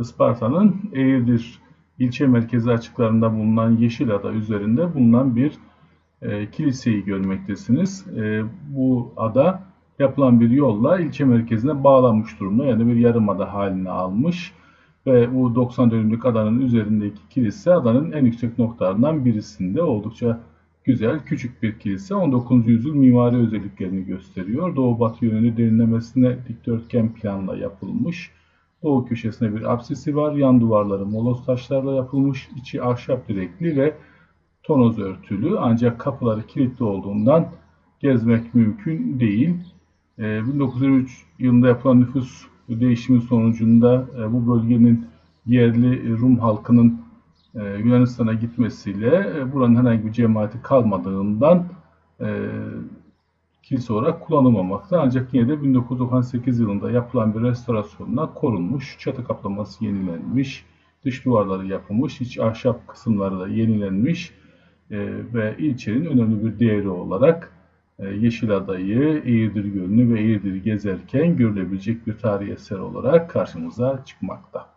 Isparta'nın Eğirdir ilçe merkezi açıklarında bulunan Yeşilada üzerinde bulunan bir kiliseyi görmektesiniz. Bu ada yapılan bir yolla ilçe merkezine bağlanmış durumda. Yani bir yarımada haline almış. Ve bu 90 dönümlük adanın üzerindeki kilise adanın en yüksek noktalarından birisinde. Oldukça güzel, küçük bir kilise. 19. yüzyıl mimari özelliklerini gösteriyor. Doğu-batı yönünü derinlemesine dikdörtgen planla yapılmış. Doğu köşesinde bir apsisi var. Yan duvarları moloz taşlarla yapılmış. İçi ahşap direkli ve tonoz örtülü. Ancak kapıları kilitli olduğundan gezmek mümkün değil. 1923 yılında yapılan nüfus değişimi sonucunda bu bölgenin yerli Rum halkının Yunanistan'a gitmesiyle buranın herhangi bir cemaati kalmadığından kilise olarak kullanılmamakta. Ancak yine de 1998 yılında yapılan bir restorasyonla korunmuş, çatı kaplaması yenilenmiş, dış duvarları yapılmış, iç ahşap kısımları da yenilenmiş ve ilçenin önemli bir değeri olarak Yeşilada'yı, Eğirdir Gölü'nü ve Eğirdir'i gezerken görülebilecek bir tarihi eser olarak karşımıza çıkmakta.